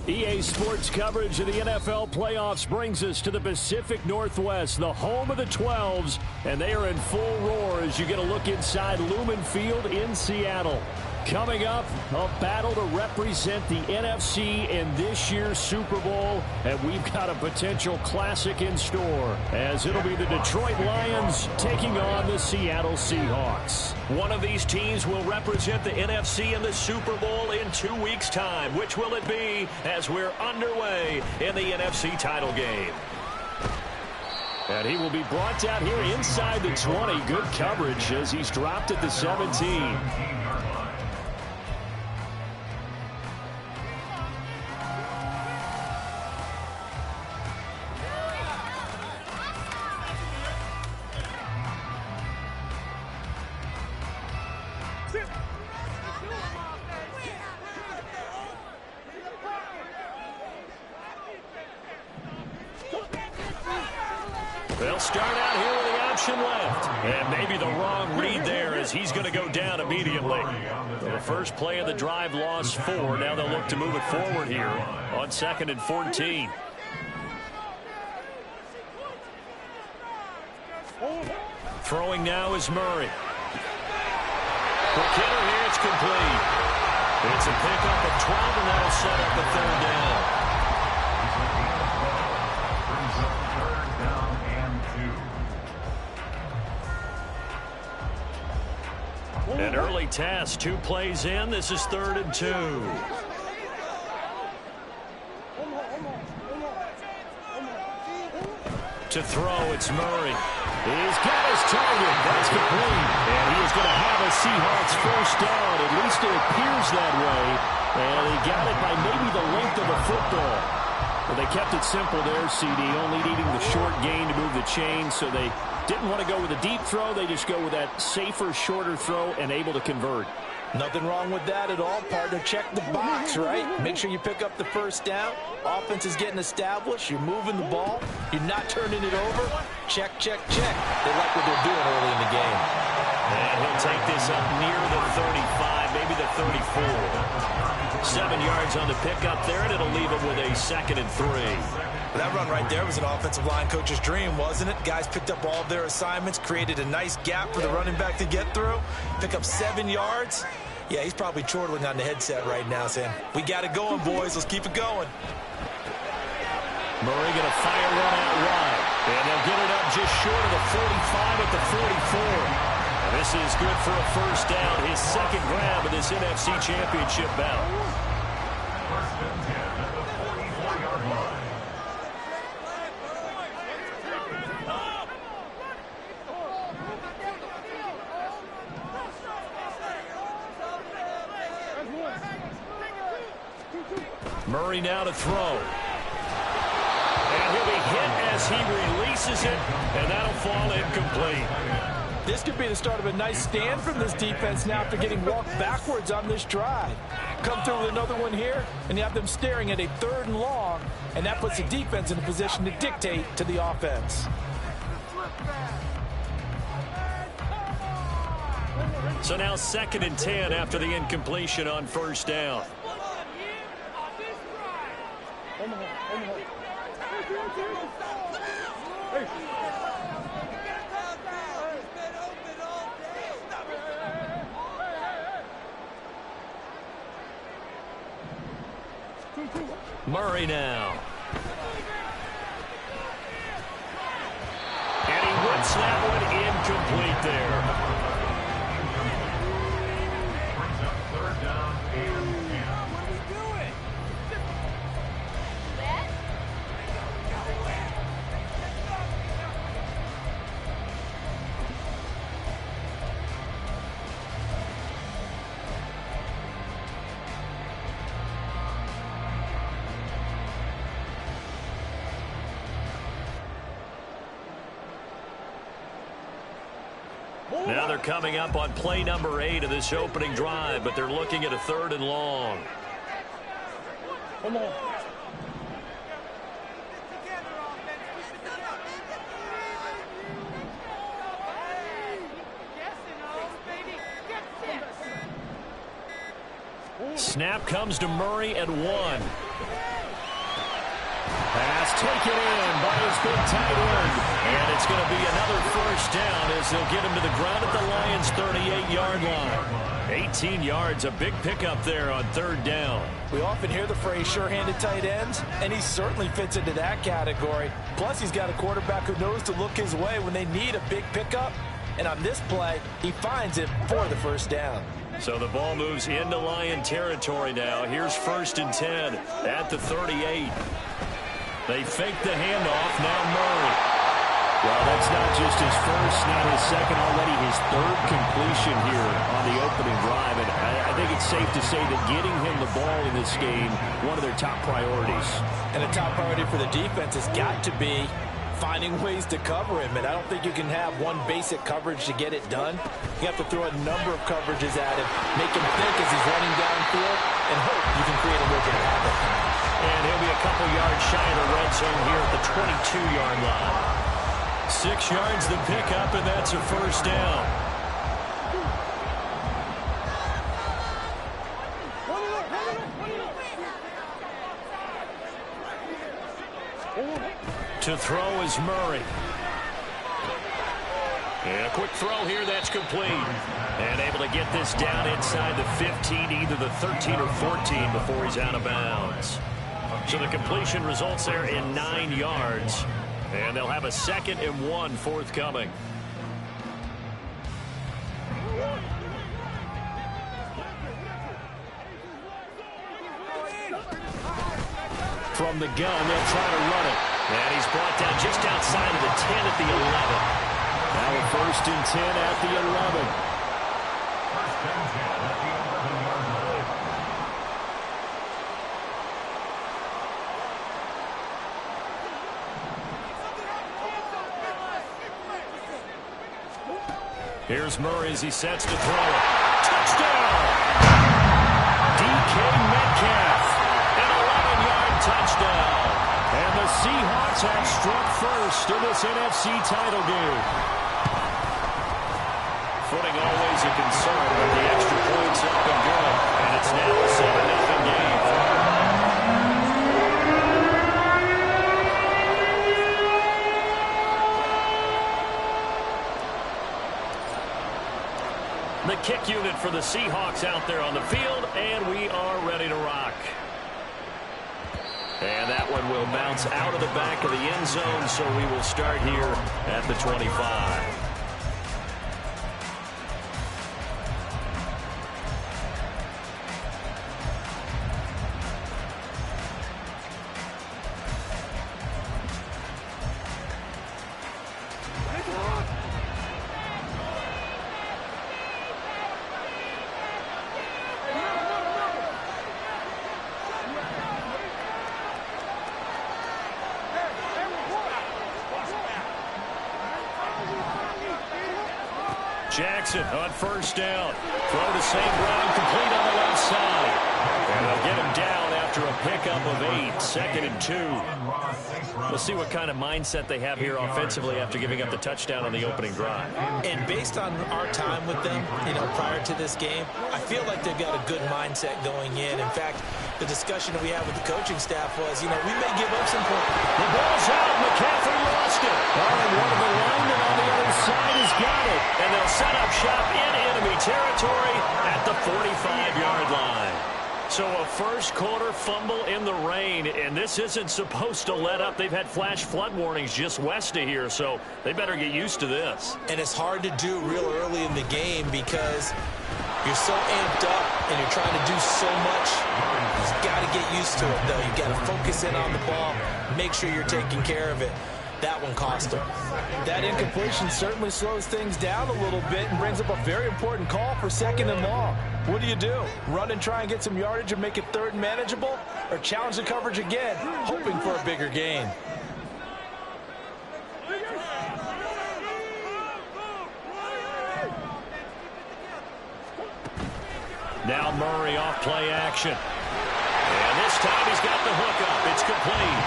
EA Sports coverage of the NFL playoffs brings us to the Pacific Northwest, the home of the 12s, and they are in full roar as you get a look inside Lumen Field in Seattle. Coming up, a battle to represent the NFC in this year's Super Bowl, and we've got a potential classic in store, as it'll be the Detroit Lions taking on the Seattle Seahawks. One of these teams will represent the NFC in the Super Bowl in 2 weeks' time. Which will it be as we're underway in the NFC title game? And he will be brought down here inside the 20. Good coverage as he's dropped at the 17. They'll start out here with the option left. And maybe the wrong read there as he's going to go down immediately. The first play of the drive lost 4. Now they'll look to move it forward here on 2nd and 14. Throwing now is Murray. For Kittle here, it's complete. It's a pickup of 12, and that'll set up a 3rd down. An early test, 2 plays in. This is 3rd and 2. To throw, it's Murray. He's got his target. That's complete. And he is going to have a Seahawks first down. At least it appears that way. And he got it by maybe the length of a football. Well, they kept it simple there, CD, only needing the short gain to move the chain, so they didn't want to go with a deep throw. They just go with that safer, shorter throw and able to convert. Nothing wrong with that at all, partner. Check the box, right? Make sure you pick up the first down. Offense is getting established. You're moving the ball. You're not turning it over. Check, check, check. They like what they're doing early in the game. And he'll take this up near the 35, maybe the 34. 7 yards on the pickup there, and it'll leave him with a 2nd and 3. That run right there was an offensive line coach's dream, wasn't it? Guys picked up all of their assignments, created a nice gap for the running back to get through, pick up 7 yards. Yeah, he's probably chortling on the headset right now saying, we got it going, boys. Let's keep it going. Murray going to fire one out wide. And they'll get it up just short of the 45 at the 44. This is good for a first down, his 2nd grab of this NFC Championship bout. Murray now to throw. And he'll be hit as he releases it, and that'll fall incomplete. This could be the start of a nice stand from this defense now after getting walked backwards on this drive. Come through with another one here, and you have them staring at a 3rd and long, and that puts the defense in a position to dictate to the offense. So now 2nd and 10 after the incompletion on first down. Murray now. And he whips that one incomplete there. Now they're coming up on play number 8 of this opening drive, but they're looking at a 3rd and long. Come on. Snap comes to Murray at 1. Pass taken in by his big tight end. And it's going to be another 1st down as they'll get him to the ground at the Lions' 38-yard line. 18 yards, a big pickup there on 3rd down. We often hear the phrase sure-handed tight ends, and he certainly fits into that category. Plus, he's got a quarterback who knows to look his way when they need a big pickup. And on this play, he finds it for the 1st down. So the ball moves into Lion territory now. Here's 1st and 10 at the 38. They fake the handoff. Now Murray. Well, that's not just his first, not his second, already his 3rd completion here on the opening drive. And I think it's safe to say that getting him the ball in this game, one of their top priorities. And a top priority for the defense has got to be finding ways to cover him. And I don't think you can have one basic coverage to get it done. You have to throw a number of coverages at him, make him think as he's running downfield, and hope you can create a wicked havoc. And he'll be a couple yards shy of the red zone here at the 22-yard line. 6 yards the pickup, and that's a 1st down. To throw is Murray. And a quick throw here, that's complete. And able to get this down inside the 15, either the 13 or 14 before he's out of bounds. So the completion results there in 9 yards. And they'll have a 2nd and 1 forthcoming. From the gun, they'll try to run it. And he's brought down just outside of the 10 at the 11. Now a 1st and 10 at the 11. Here's Murray as he sets to throw it. Touchdown! DK Metcalf. An 11-yard touchdown. And the Seahawks have struck first in this NFC title game. Footing always a concern, but the extra points up and good. And it's now a 7-0 game. The kick unit for the Seahawks out there on the field, and we are ready to rock. And that one will bounce out of the back of the end zone, so we will start here at the 25. Jackson on 1st down. Throw to St. Brown, complete on the left side. And they'll get him down after a pickup of 8, 2nd and 2. We'll see what kind of mindset they have here offensively after giving up the touchdown on the opening drive. And based on our time with them, prior to this game, I feel like they've got a good mindset going in. In fact, the discussion that we had with the coaching staff was, we may give up some points. The ball's out. McCaffrey lost it. And one of the linemen on the other side has got it. And they'll set up shop in enemy territory at the 45-yard line. So a first quarter fumble in the rain, and this isn't supposed to let up. They've had flash flood warnings just west of here, so they better get used to this. And it's hard to do real early in the game because you're so amped up and you're trying to do so much. You've got to get used to it, though. You've got to focus in on the ball, make sure you're taking care of it. That one cost him. That incompletion certainly slows things down a little bit and brings up a very important call for 2nd and long. What do? Run and try and get some yardage and make it 3rd and manageable? Or challenge the coverage again, hoping for a bigger gain? Now Murray off play action. And this time he's got the hook up. It's complete.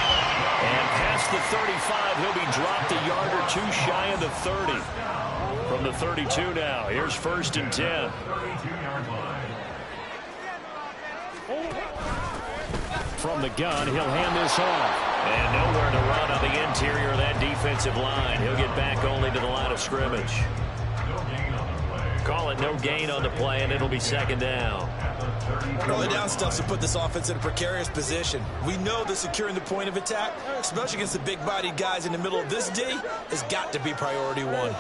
And past the 35, he'll be dropped a yard or two shy of the 30. From the 32 now, here's 1st and 10. From the gun, he'll hand this off. And nowhere to run on the interior of that defensive line. He'll get back only to the line of scrimmage. Call it no gain on the play, and it'll be 2nd down. Early down stuff to put this offense in a precarious position. We know that securing the point of attack, especially against the big-bodied guys in the middle of this D, has got to be priority one.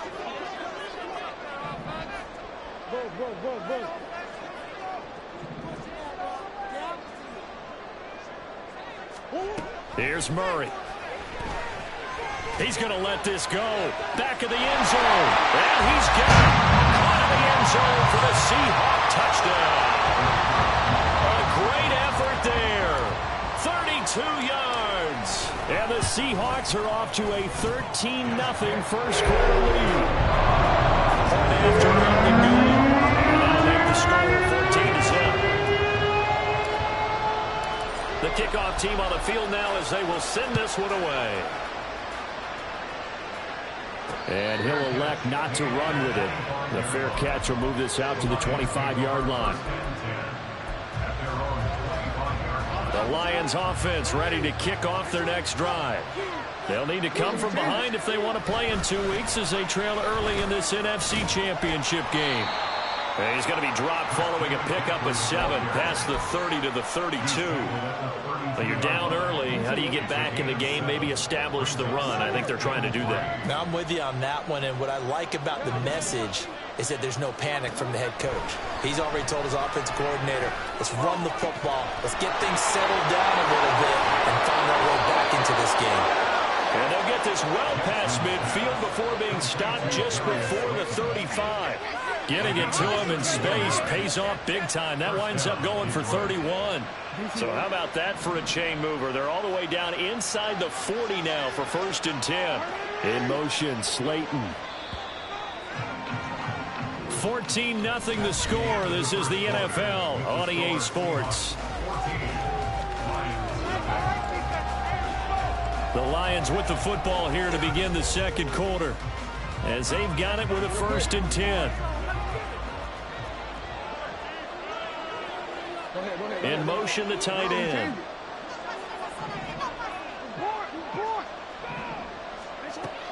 Here's Murray. He's going to let this go. Back of the end zone. And he's got it. Caught in the end zone for the Seahawk touchdown. A great effort there. 32 yards. And the Seahawks are off to a 13-0 first quarter lead. Point after nothing good. And that'll make the score 14-7. The kickoff team on the field now as they will send this one away. And he'll elect not to run with it. The fair catch will move this out to the 25-yard line. The Lions offense ready to kick off their next drive. They'll need to come from behind if they want to play in 2 weeks as they trail early in this NFC Championship game. And he's going to be dropped following a pickup of 7 past the 30 to the 32. But you're down early. How do you get back in the game, maybe establish the run? I think they're trying to do that. Now, I'm with you on that one, and what I like about the message is that there's no panic from the head coach. He's already told his offensive coordinator, let's run the football, let's get things settled down a little bit and find our way back into this game. And they'll get this well past midfield before being stopped just before the 35. Getting it to him in space pays off big time. That winds up going for 31. So how about that for a chain mover? They're all the way down inside the 40 now for 1st and 10. In motion, Slayton. 14-0 the score. This is the NFL on EA Sports. The Lions with the football here to begin the second quarter as they've got it with a 1st and 10. In motion, the tight end.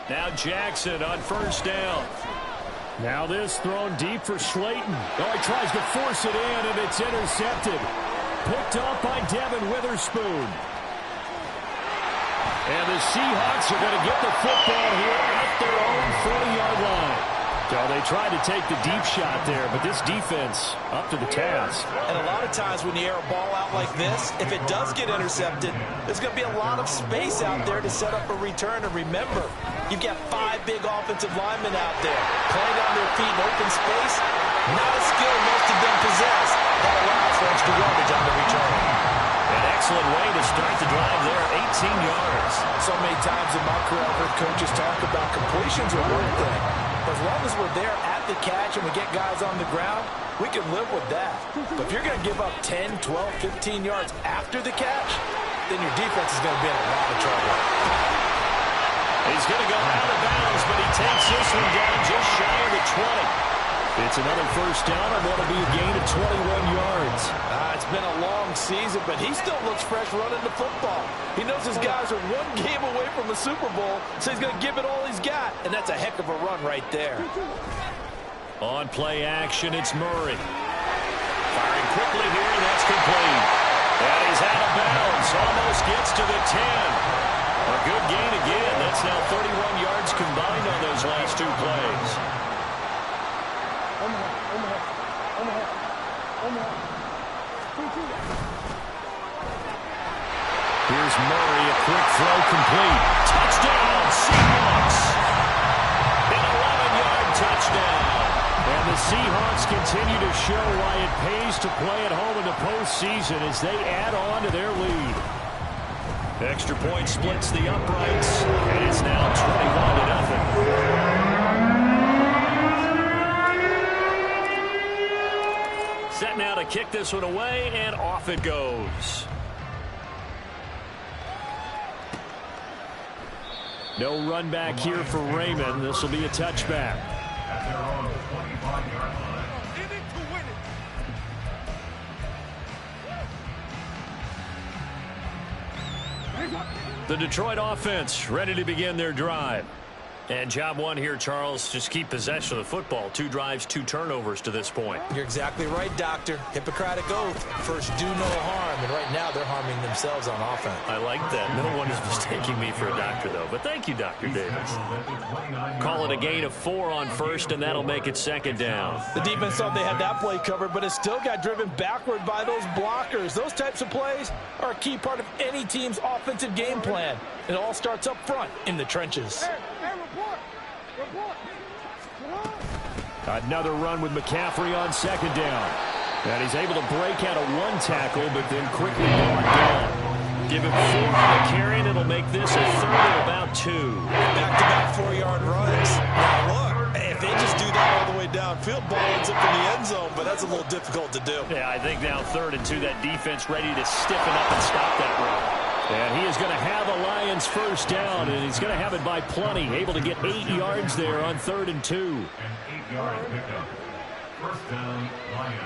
Now Jackson on 1st down. Now this thrown deep for Slayton. Oh, he tries to force it in, and it's intercepted. Picked up by Devin Witherspoon. And the Seahawks are going to get the football here at their own 40-yard line. So they tried to take the deep shot there, but this defense up to the task. And a lot of times when you air a ball out like this, if it does get intercepted, there's going to be a lot of space out there to set up a return. And remember, you've got 5 big offensive linemen out there playing on their feet in open space. Not a skill most of them possess. That allows for extra yardage on the return. An excellent way to start the drive there, 18 yards. So many times in my career, I've heard coaches talk about completions are one thing. But as long as we're there at the catch and we get guys on the ground, we can live with that. But if you're going to give up 10, 12, 15 yards after the catch, then your defense is going to be in a lot of trouble. He's going to go out of bounds, but he takes this one down just shy of the 20. It's another 1st down, and that'll be a gain of 21 yards. It's been a long season, but he still looks fresh running the football. He knows his guys are 1 game away from the Super Bowl, so he's going to give it all he's got, and that's a heck of a run right there. On play action, it's Murray. Firing quickly here, and that's complete. And he's out of bounds, almost gets to the 10. A good gain again. That's now 31 yards combined on those last 2 plays. Here's Murray, a quick throw complete. Touchdown, Seahawks. An 11-yard touchdown. And the Seahawks continue to show why it pays to play at home in the postseason as they add on to their lead. Extra point splits the uprights, and it's now 21-0. Set now to kick this one away, and off it goes. No run back here for Raymond. This will be a touchback. The Detroit offense ready to begin their drive. And job one here, Charles, just keep possession of the football. 2 drives, 2 turnovers to this point. You're exactly right, Doctor. Hippocratic oath. First, do no harm. And right now, they're harming themselves on offense. I like that. No one is mistaking me for a doctor, though. But thank you, Dr. Davis. Call it a gain of 4 on first, and that'll make it second down. The defense thought they had that play covered, but it still got driven backward by those blockers. Those types of plays are a key part of any team's offensive game plan. It all starts up front in the trenches. Another run with McCaffrey on second down. And he's able to break out of 1 tackle, but then quickly brought down. Give him 4 on the carry, and it'll make this a third and about 2. Back-to-back 4-yard runs. Now, look, if they just do that all the way downfield, ball ends up in the end zone, but that's a little difficult to do. Yeah, I think now 3rd and 2, that defense ready to stiffen up and stop that run. And he is going to have the Lions first down, and he's going to have it by plenty. Able to get 8 yards there on 3rd and 2. An 8-yard pickup. First down, Lions.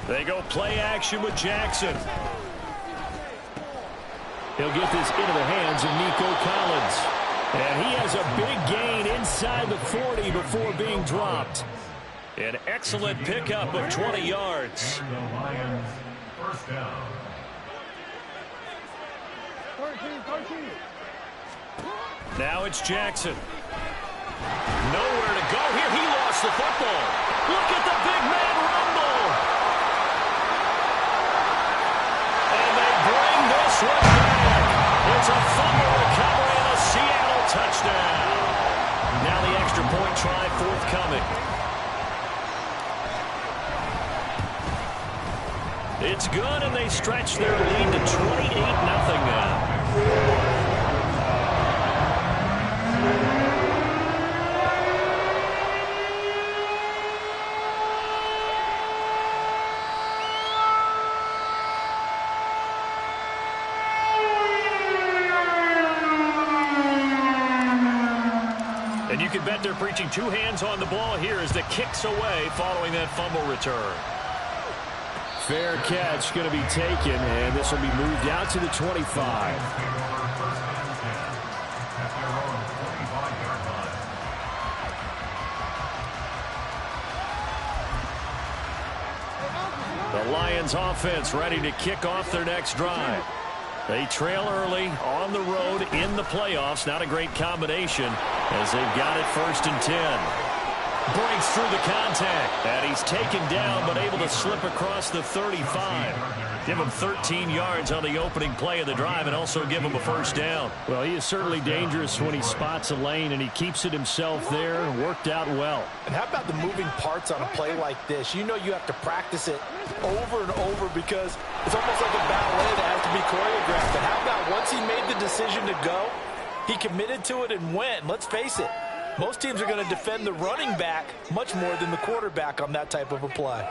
They go play action with Jackson. He'll get this into the hands of Nico Collins. And he has a big gain inside the 40 before being dropped. An excellent pickup of 20 yards. And the Lions first down. Now it's Jackson. Nowhere to go here. He lost the football. Look at the big man rumble. And they bring this one back. It's a fumble recovery and a Seattle touchdown. Now the extra point try forthcoming. It's good, and they stretch their lead to 28-0 now. And you can bet they're preaching 2 hands on the ball here as the kick's away following that fumble return. Fair catch going to be taken, and this will be moved out to the 25. The Lions offense ready to kick off their next drive. They trail early on the road in the playoffs. Not a great combination as they've got it 1st and 10. Breaks through the contact, and he's taken down but able to slip across the 35. Give him 13 yards on the opening play of the drive and also give him a first down. Well, he is certainly dangerous when he spots a lane, and he keeps it himself there and worked out well. And how about the moving parts on a play like this? You know you have to practice it over and over because it's almost like a ballet that has to be choreographed. But how about once he made the decision to go, he committed to it and went. Let's face it. Most teams are going to defend the running back much more than the quarterback on that type of a play.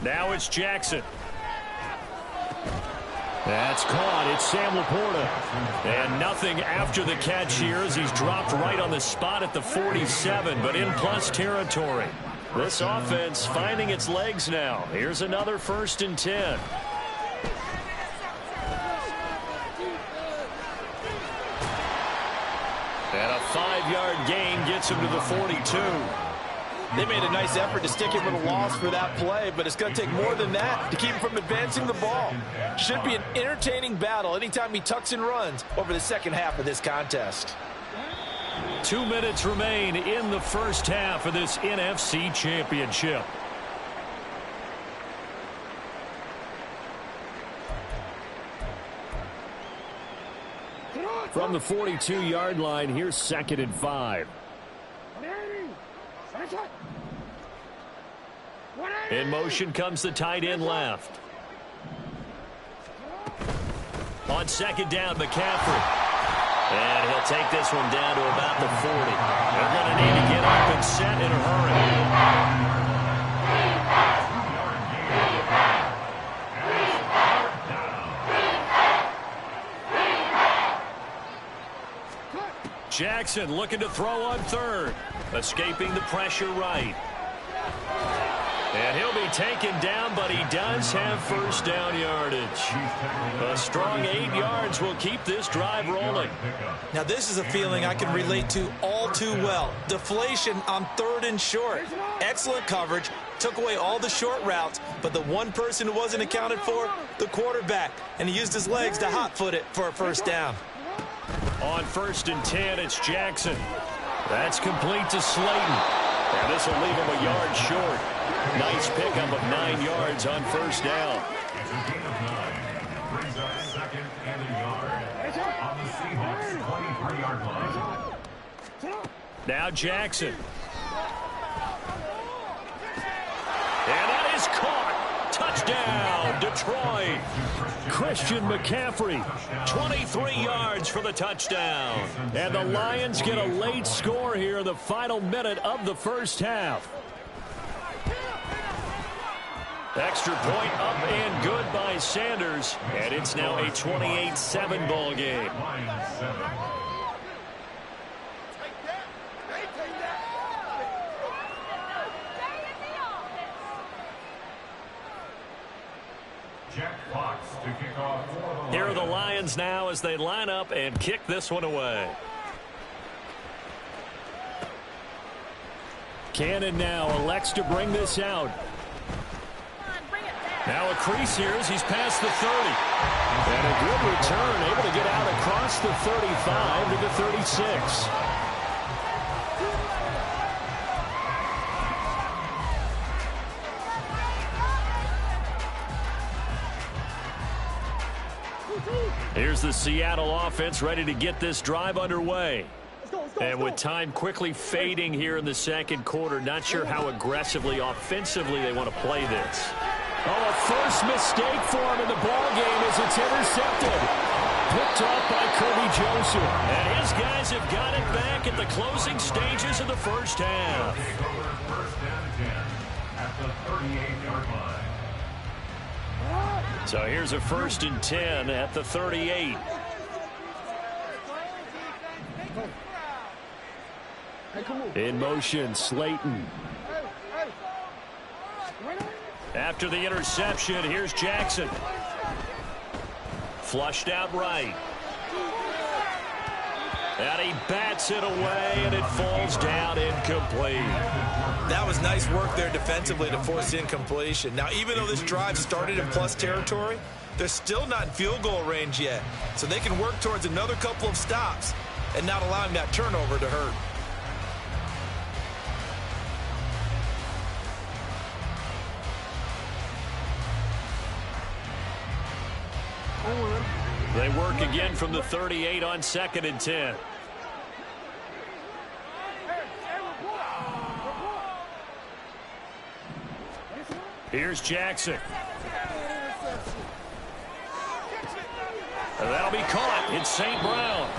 Now it's Jackson. That's caught. It's Sam Laporta. And nothing after the catch here as he's dropped right on the spot at the 47, but in plus territory. This offense finding its legs now. Here's another 1st and 10. And a 5-yard gain gets him to the 42. They made a nice effort to stick him with a loss for that play, but it's going to take more than that to keep him from advancing the ball. Should be an entertaining battle anytime he tucks and runs over the second half of this contest. 2 minutes remain in the first half of this NFC Championship. From the 42-yard line, here's 2nd and 5. In motion comes the tight end left. On 2nd down, McCaffrey. And he'll take this one down to about the 40. They're going to need to get up and set in a hurry. Jackson looking to throw on 3rd. Escaping the pressure right. And he'll be taken down, but he does have 1st down yardage. A strong 8 yards will keep this drive rolling. Now, this is a feeling I can relate to all too well. Deflation on 3rd and short. Excellent coverage. Took away all the short routes, but the one person who wasn't accounted for, the quarterback. And he used his legs to hot-foot it for a 1st down. On 1st and 10, it's Jackson. That's complete to Slayton. And this will leave him a yard short. Nice pickup of 9 yards on 1st down. It's a gain of 9. Brings up 2nd and a yard on the Seahawks' 23-yard line. Now Jackson. And that is caught. Touchdown, Detroit. Christian McCaffrey, 23 yards for the touchdown. And the Lions get a late score here in the final minute of the 1st half. Extra point up and good by Sanders. And it's now a 28-7 ball game. Here are the Lions now as they line up and kick this one away. Cannon now elects to bring this out. Now a crease here as he's past the 30. And a good return, able to get out across the 35 to the 36. Here's the Seattle offense ready to get this drive underway. And with time quickly fading here in the 2nd quarter, not sure how aggressively, offensively they want to play this. Oh, a first mistake for him in the ball game as it's intercepted. Picked off by Kirby Joseph. And his guys have got it back at the closing stages of the 1st half. First down and 10 at the 38-yard line. So here's a 1st and 10 at the 38. In motion, Slayton. After the interception, here's Jackson. Flushed out right. And he bats it away, and it falls down incomplete. That was nice work there defensively to force incompletion. Now, even though this drive started in plus territory, they're still not in field goal range yet. So they can work towards another couple of stops and not allowing that turnover to hurt. They work again from the 38 on 2nd and 10. Here's Jackson. And that'll be caught. It's St. Brown.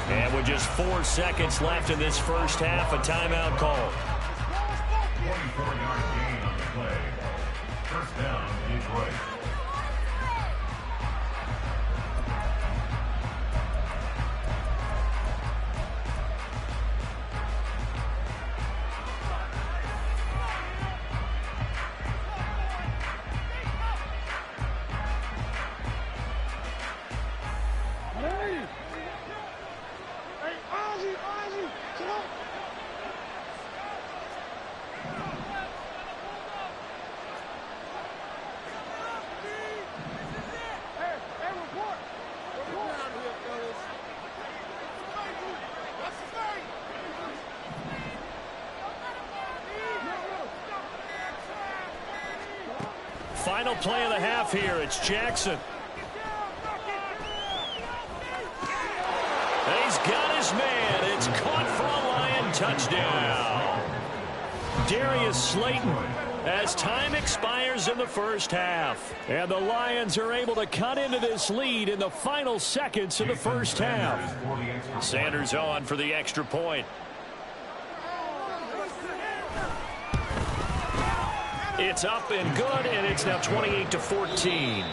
And with just 4 seconds left in this 1st half, a timeout call. 24-yard gain on the play. 1st down, Detroit. Final play of the half here. It's Jackson. And he his man. It's caught for a Lion touchdown. Darius Slayton as time expires in the first half. And the Lions are able to cut into this lead in the final seconds of the first half. Sanders on for the extra point. It's up and good, and it's now 28-14.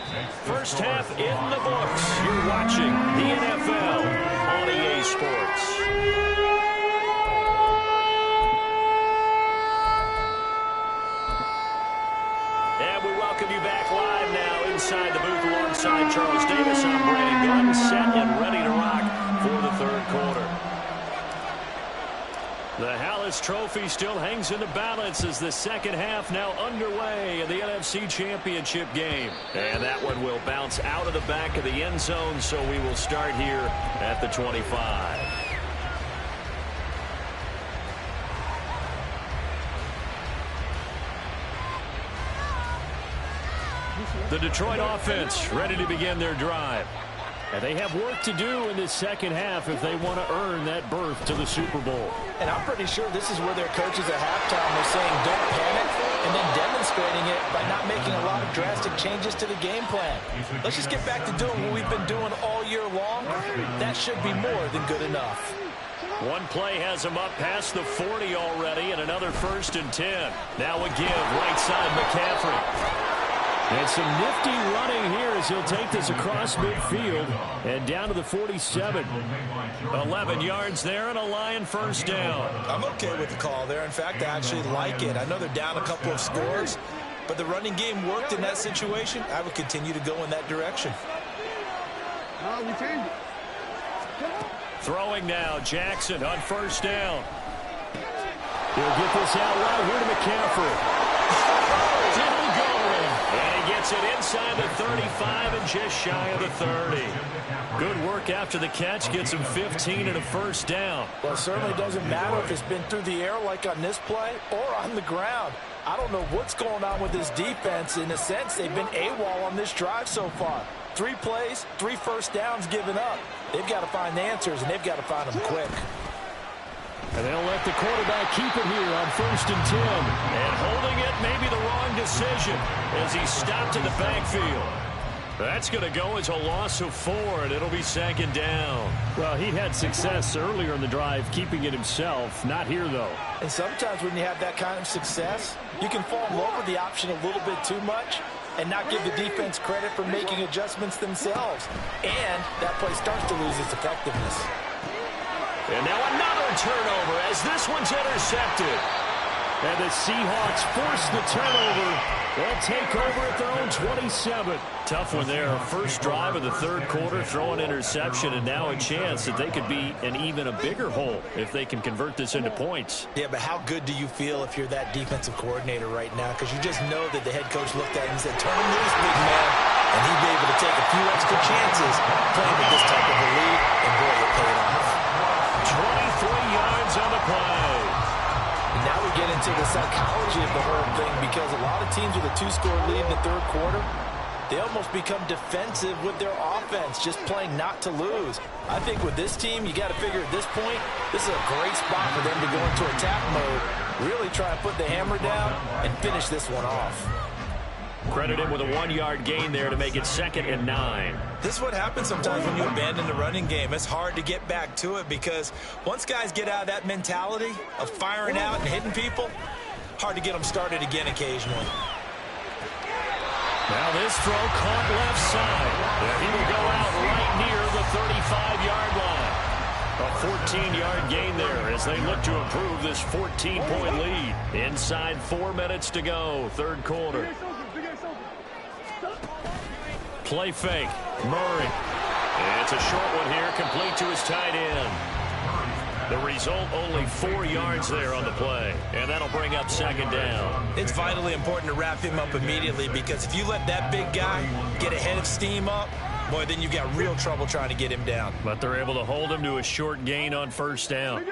First half in the books. You're watching the NFL on EA Sports. And we welcome you back live now inside the booth alongside Charles Davis. I'm Brandon Gordon, set and ready to rock for the third quarter. The Hallis Trophy still hangs in the balance as the second half now underway in the NFC Championship game. And that one will bounce out of the back of the end zone, so we will start here at the 25. The Detroit offense ready to begin their drive. And they have work to do in this second half if they want to earn that berth to the Super Bowl. And I'm pretty sure this is where their coaches at halftime were saying don't panic, and then demonstrating it by not making a lot of drastic changes to the game plan. Let's just get back to doing what we've been doing all year long. That should be more than good enough. One play has him up past the 40 already, and another 1st and 10. Now a give, right side McCaffrey. And some nifty running here as he'll take this across midfield and down to the 47. 11 yards there and a Lion first down. I'm okay with the call there. In fact, I actually like it. I know they're down a couple of scores, but the running game worked in that situation. I would continue to go in that direction. Throwing now, Jackson on first down. He'll get this out right here to McCaffrey. And he gets it inside the 35 and just shy of the 30. Good work after the catch. Gets him 15 and a first down. Well, it certainly doesn't matter if it's been through the air like on this play or on the ground. I don't know what's going on with this defense. In a sense, they've been AWOL on this drive so far. 3 plays, 3 first downs given up. They've got to find the answers, and they've got to find them quick. And they'll let the quarterback keep it here on 1st and 10. And holding it may be the wrong decision as he stopped in the backfield. That's going to go as a loss of 4, and it'll be 2nd down. Well, he had success earlier in the drive keeping it himself. Not here, though. And sometimes when you have that kind of success, you can fall in love with the option a little bit too much and not give the defense credit for making adjustments themselves. And that play starts to lose its effectiveness. And now another turnover as this one's intercepted. And the Seahawks force the turnover. They'll take over at their own 27. Tough one there. First drive of the third quarter, throw an interception, and now a chance that they could be in even a bigger hole if they can convert this into points. Yeah, but how good do you feel if you're that defensive coordinator right now? Because you just know that the head coach looked at him and said, turn him loose, big man. And he'd be able to take a few extra chances playing with this type of a lead, and boy, it paid off. 23 yards on the play. And now we get into the psychology of the whole thing, because a lot of teams with a 2-score lead in the third quarter, they almost become defensive with their offense, just playing not to lose. I think with this team, you got to figure at this point, this is a great spot for them to go into attack mode, really try and put the hammer down and finish this one off. Credit him with a 1-yard gain there to make it 2nd and 9. This is what happens sometimes when you abandon the running game. It's hard to get back to it because once guys get out of that mentality of firing out and hitting people, hard to get them started again occasionally. Now this throw caught left side. And he will go out right near the 35-yard line. A 14-yard gain there as they look to improve this 14-point lead. Inside 4 minutes to go, third quarter. Play fake. Murray. And it's a short one here, complete to his tight end. The result, only 4 yards there on the play. And that'll bring up 2nd down. It's vitally important to wrap him up immediately, because if you let that big guy get ahead of steam up, boy, then you've got real trouble trying to get him down. But they're able to hold him to a short gain on 1st down.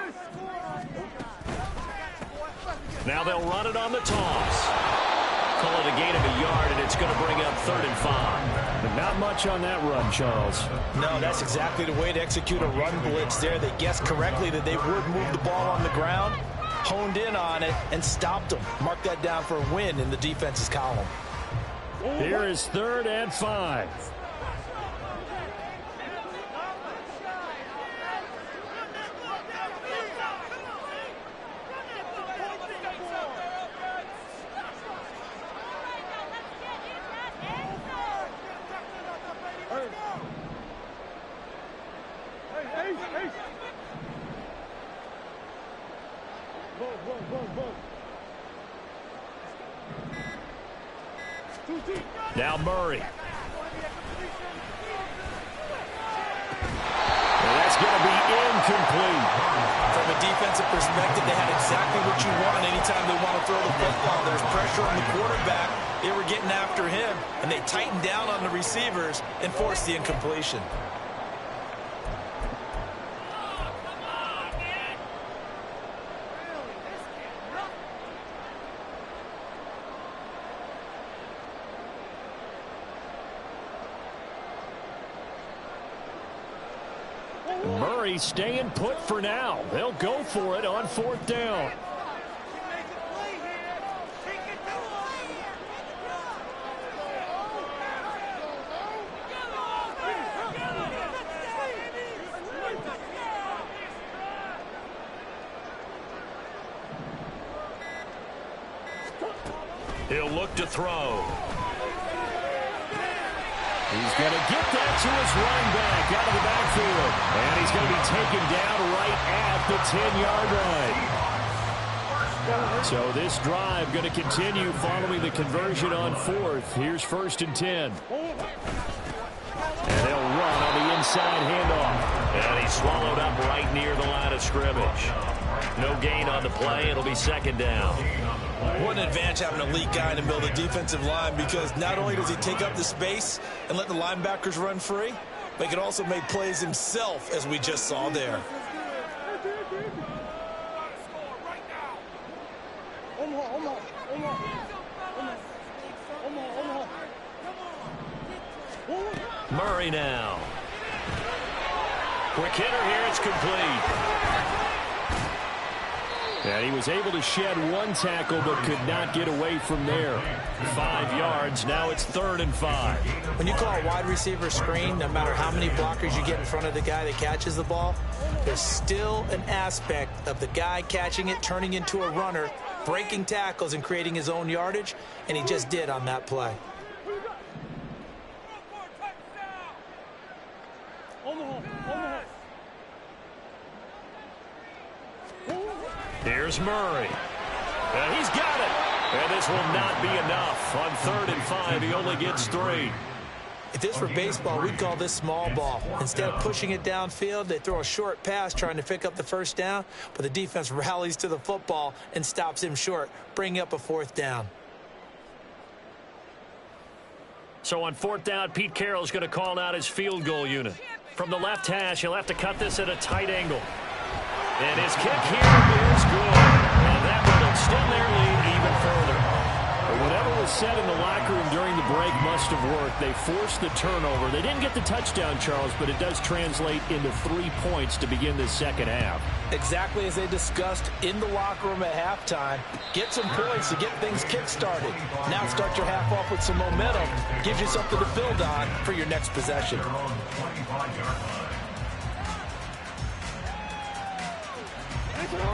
Now they'll run it on the toss. call it a gain of a yard, and it's going to bring up 3rd and 5. But not much on that run, Charles. No, that's exactly the way to execute a run blitz there. They guessed correctly that they would move the ball on the ground, honed in on it, and stopped them. Mark that down for a win in the defense's column. Here is 3rd and 5. Now Murray. And that's going to be incomplete. From a defensive perspective, they had exactly what you want anytime they want to throw the football. There's pressure on the quarterback. They were getting after him, and they tightened down on the receivers and forced the incompletion. Murray staying put for now. They'll go for it on 4th down. He'll look to throw. He's going to get that to his running back out of the backfield. And he's going to be taken down right at the 10-yard line. So this drive going to continue following the conversion on 4th. Here's 1st and 10. And they'll run on the inside handoff. And he's swallowed up right near the line of scrimmage. No gain on the play. It'll be 2nd down. What an advantage having an elite guy in the middle of the defensive line, because not only does he take up the space and let the linebackers run free, but he can also make plays himself, as we just saw there. Murray now. Quick hitter here. It's complete. And he was able to shed one tackle but could not get away from there. 5 yards. Now it's 3rd and 5. When you call a wide receiver screen, no matter how many blockers you get in front of the guy that catches the ball, there's still an aspect of the guy catching it, turning into a runner, breaking tackles and creating his own yardage, and he just did on that play. Here's Murray. And he's got it. And this will not be enough. On 3rd and 5, he only gets 3. If this were baseball, we'd call this small ball. Instead of pushing it downfield, they throw a short pass trying to pick up the 1st down, but the defense rallies to the football and stops him short, bringing up a 4th down. So on 4th down, Pete Carroll's going to call out his field goal unit. From the left hash, he'll have to cut this at a tight angle. And his kick here is good. And that will extend their lead even further. Whatever was said in the locker room during the break must have worked. They forced the turnover. They didn't get the touchdown, Charles, but it does translate into 3 points to begin this 2nd half. Exactly as they discussed in the locker room at halftime. Get some points to get things kick-started. Now start your half off with some momentum. Gives you something to build on for your next possession.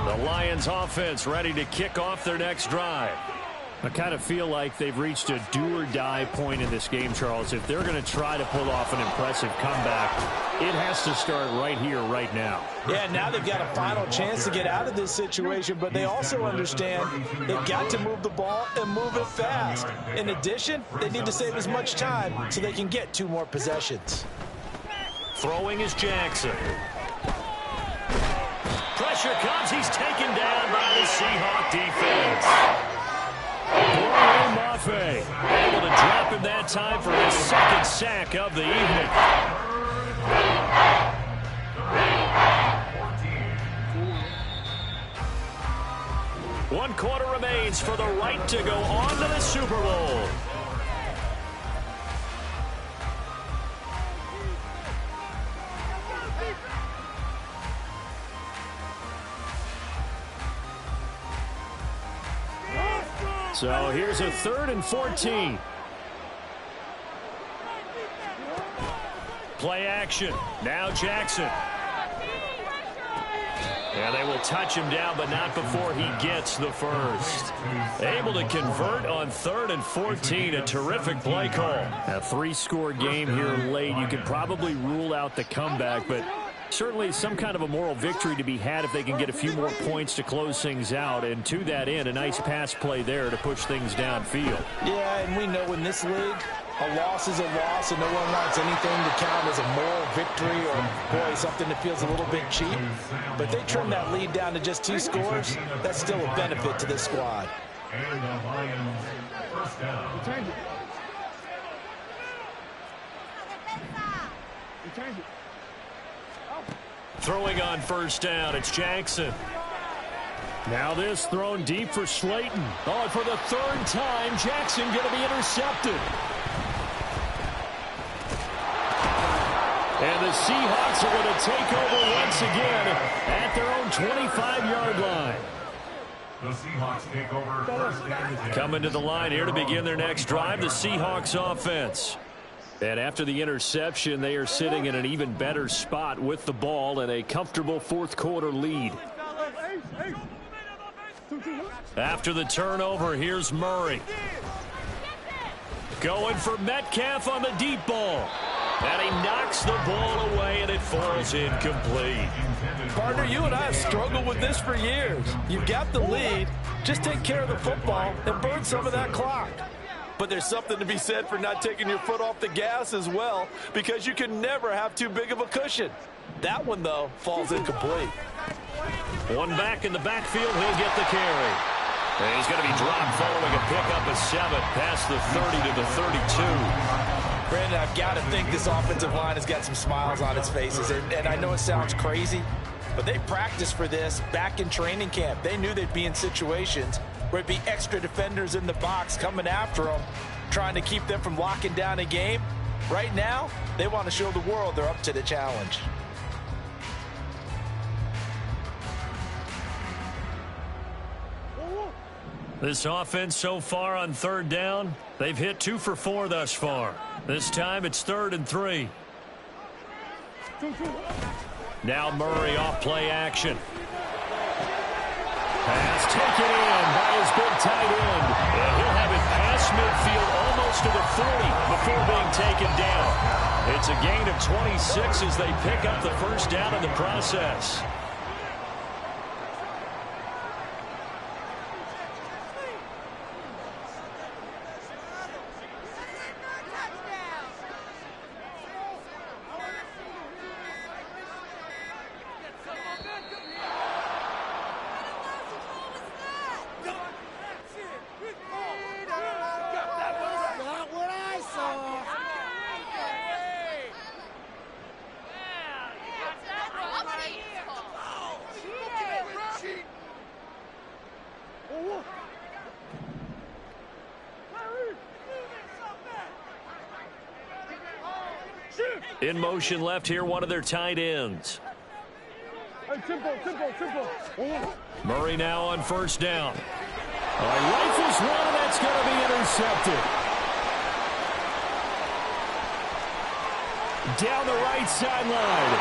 The Lions offense ready to kick off their next drive. I kind of feel like they've reached a do-or-die point in this game, Charles. If they're going to try to pull off an impressive comeback, it has to start right here, right now. Yeah, now they've got a final chance to get out of this situation, but they also understand they've got to move the ball and move it fast. In addition, they need to save as much time so they can get 2 more possessions. Throwing is Jackson. Pressure comes. He's taken down by the Seahawk defense. Mafe able to drop him that time for his 2nd sack of the evening. 1 quarter remains for the right to go on to the Super Bowl. So here's a 3rd and 14. Play action. Now Jackson. And they will touch him down, but not before he gets the first. Able to convert on 3rd and 14. A terrific play call. A 3-score game here late. You could probably rule out the comeback, but certainly some kind of a moral victory to be had if they can get a few more points to close things out. And to that end, a nice pass play there to push things downfield. Yeah, and we know in this league, a loss is a loss, and no one wants anything to count as a moral victory or, boy, something that feels a little bit cheap. But they trim that lead down to just 2 scores. That's still a benefit to this squad. And the Lions first down. Throwing on first down, it's Jackson. Now this thrown deep for Slayton. Oh, and for the 3rd time, Jackson going to be intercepted. And the Seahawks are going to take over once again at their own 25-yard line. The Seahawks take over first and 10. Coming to the line here to begin their next drive, the Seahawks offense. And after the interception, they are sitting in an even better spot with the ball and a comfortable 4th quarter lead. After the turnover, here's Murray. Going for Metcalf on the deep ball. And he knocks the ball away, and it falls incomplete. Partner, you and I have struggled with this for years. You've got the lead. Just take care of the football and burn some of that clock. But there's something to be said for not taking your foot off the gas as well, because you can never have too big of a cushion. That one, though, falls incomplete. One back in the backfield, he'll get the carry. And he's going to be dropped following a pickup of 7 past the 30 to the 32. Brandon, I've got to think this offensive line has got some smiles on its faces. And I know it sounds crazy, but they practiced for this back in training camp. They knew they'd be in situations where it'd be extra defenders in the box coming after them, trying to keep them from locking down a game. Right now, they want to show the world they're up to the challenge. This offense so far on 3rd down, they've hit 2 for 4 thus far. This time it's 3rd and 3. Now Murray off play action. Pass taken in by his big tight end. And he'll have it past midfield almost to the 40 before being taken down. It's a gain of 26 as they pick up the first down in the process. In motion left here, one of their tight ends. Murray now on first down. Rifles one, and that's going to be intercepted. Down the right sideline.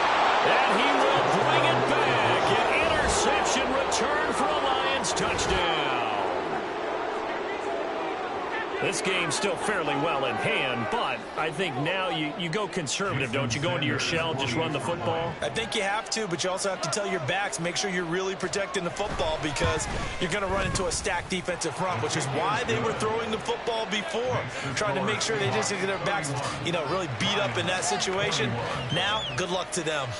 And he will bring it back. An interception return for a Lions touchdown. This game's still fairly well in hand, but I think now you go conservative, don't you? Go into your shell, just run the football? I think you have to, but you also have to tell your backs, make sure you're really protecting the football, because you're going to run into a stacked defensive front, which is why they were throwing the football before, trying to make sure they just get their backs, really beat up in that situation. Now, good luck to them.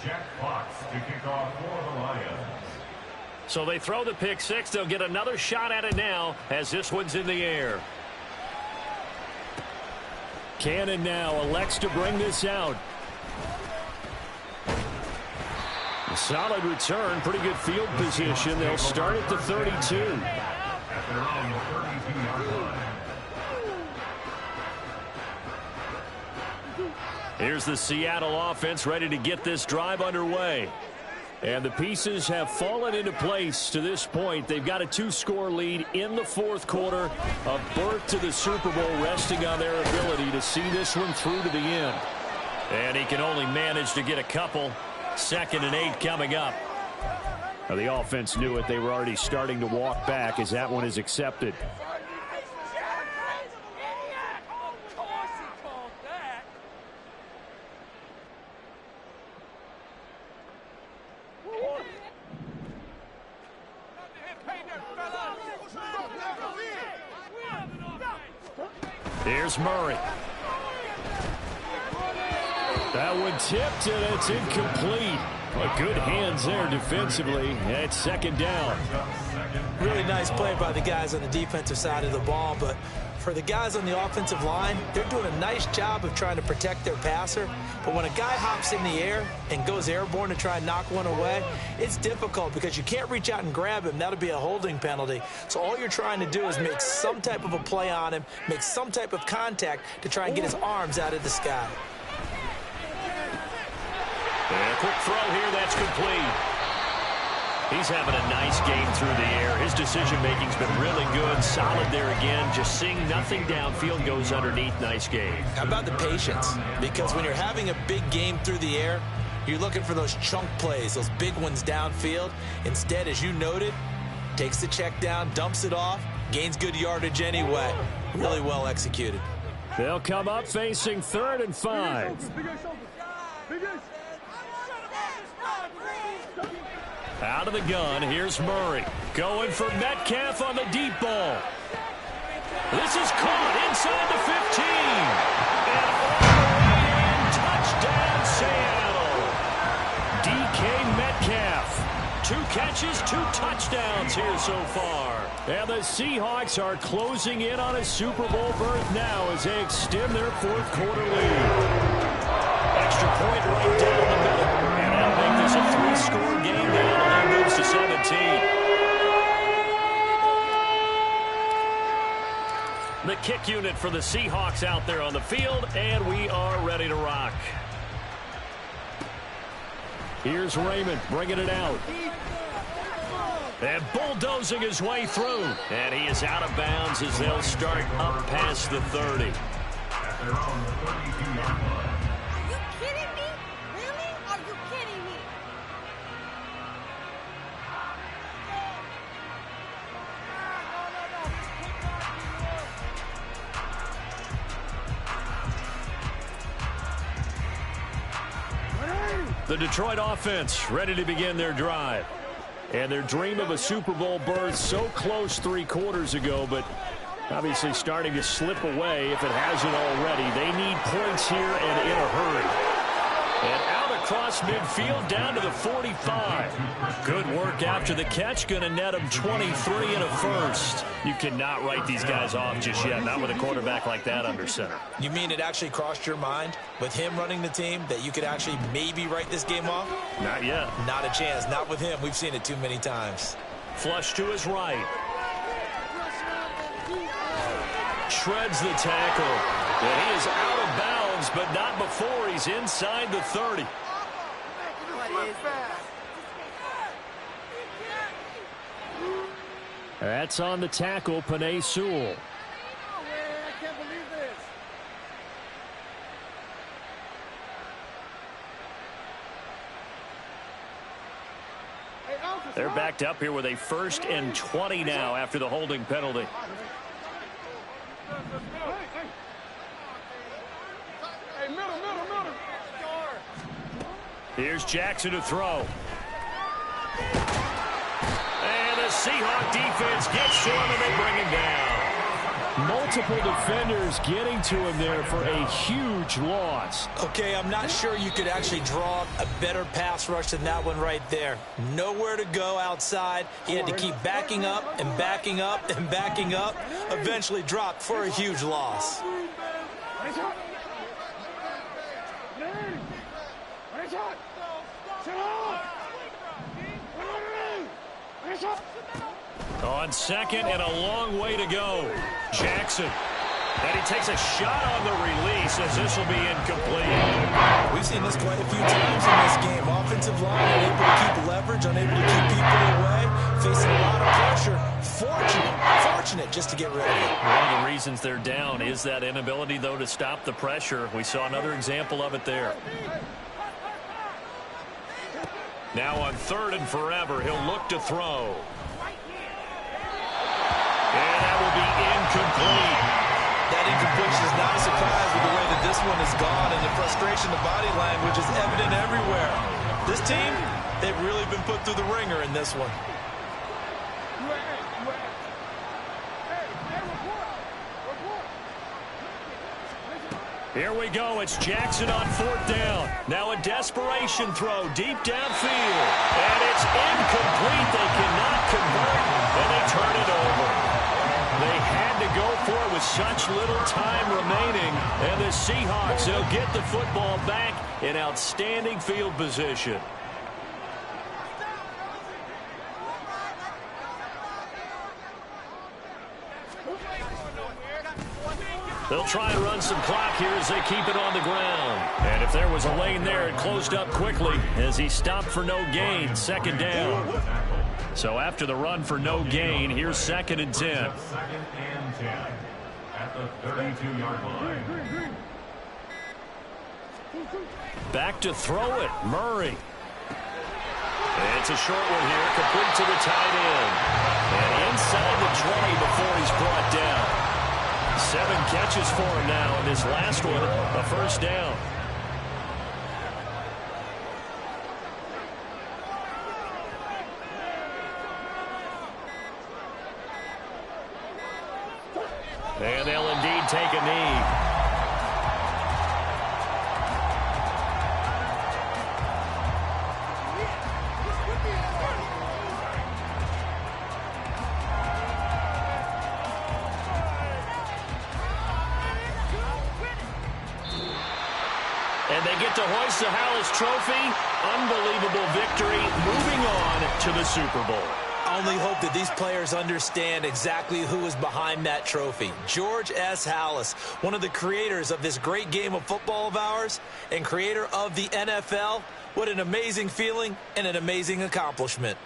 Jack Fox to kick off for the Lions. So they throw the pick six. They'll get another shot at it now as this one's in the air. Cannon now elects to bring this out. A solid return, pretty good field position. They'll start at the 32. At their own 32-yard line. Here's the Seattle offense ready to get this drive underway. And the pieces have fallen into place to this point. They've got a 2-score lead in the fourth quarter. A berth to the Super Bowl resting on their ability to see this one through to the end. And he can only manage to get a couple. 2nd and 8 coming up. Now, the offense knew it. They were already starting to walk back as that one is accepted. Here's Murray. That one tipped, and it's incomplete. Good hands there defensively. It's 2nd down. Really nice play by the guys on the defensive side of the ball, but for the guys on the offensive line, they're doing a nice job of trying to protect their passer. But when a guy hops in the air and goes airborne to try and knock one away, it's difficult because you can't reach out and grab him. That'll be a holding penalty. So all you're trying to do is make some type of a play on him, make some type of contact to try and get his arms out of the sky. And a quick throw here, that's complete. He's having a nice game through the air. His decision-making's been really good. Solid there again. Just seeing nothing downfield, goes underneath. Nice game. How about the patience? Because when you're having a big game through the air, you're looking for those chunk plays, those big ones downfield. Instead, as you noted, takes the check down, dumps it off, gains good yardage anyway. Really well executed. They'll come up facing 3rd and 5. Out of the gun, here's Murray. Going for Metcalf on the deep ball. This is caught inside the 15. And all the way in, touchdown Seattle. DK Metcalf. 2 catches, 2 touchdowns here so far. And the Seahawks are closing in on a Super Bowl berth now as they extend their fourth quarter lead. Extra point right down the middle. And that'll make this a 3-score game now. The lead moves to 17. The kick unit for the Seahawks out there on the field, and we are ready to rock. Here's Raymond bringing it out. And bulldozing his way through. And he is out of bounds as they'll start up past the 30. At their own 32-yard line. The Detroit offense ready to begin their drive. And their dream of a Super Bowl berth so close 3 quarters ago, but obviously starting to slip away if it hasn't already. They need points here and in a hurry. And out across midfield down to the 45. Good work after the catch. Going to net them 23 and a first. You cannot write these guys off just yet, not with a quarterback like that under center. You mean it actually crossed your mind with him running the team that you could actually maybe write this game off? Not yet. Not a chance. Not with him. We've seen it too many times. Flush to his right. Shreds the tackle. And he is out of bounds, but not before he's inside the 30. That's on the tackle, Penei Sewell. They're backed up here with a 1st and 20 now after the holding penalty. Here's Jackson to throw. And the Seahawk defense gets to him and they bring him down. Multiple defenders getting to him there for a huge loss. Okay, I'm not sure you could actually draw a better pass rush than that one right there. Nowhere to go outside. He had to keep backing up and backing up and backing up. Eventually dropped for a huge loss. On second and a long way to go. Jackson. And he takes a shot on the release as this will be incomplete. We've seen this quite a few times in this game. Offensive line unable to keep leverage, unable to keep people away, facing a lot of pressure. Fortunate just to get rid of it. One of the reasons they're down is that inability, though, to stop the pressure. We saw another example of it there. Now on 3rd and forever, he'll look to throw. And that will be incomplete. That incompletion is not a surprise with the way that this one is gone, and the frustration, the body language is evident everywhere. This team, they've really been put through the ringer in this one. Here we go. It's Jackson on 4th down. Now a desperation throw deep downfield. And it's incomplete. They cannot convert, and they turn it over. They had to go for it with such little time remaining. And the Seahawks, they'll get the football back in outstanding field position. They'll try and run some clock here as they keep it on the ground. And if there was a lane there, it closed up quickly as he stopped for no gain. 2nd down. So after the run for no gain, here's 2nd and 10. 2nd and 10 at the 32-yard line. Back to throw it, Murray. It's a short one here, complete to the tight end. And inside the 20 before he's brought down. 7 catches for him now, and this last one, a 1st down. And they'll indeed take a knee. And they get to hoist the Hallis Trophy. Unbelievable victory, moving on to the Super Bowl. I only hope that these players understand exactly who is behind that trophy. George S. Hallis, one of the creators of this great game of football of ours and creator of the NFL. What an amazing feeling and an amazing accomplishment.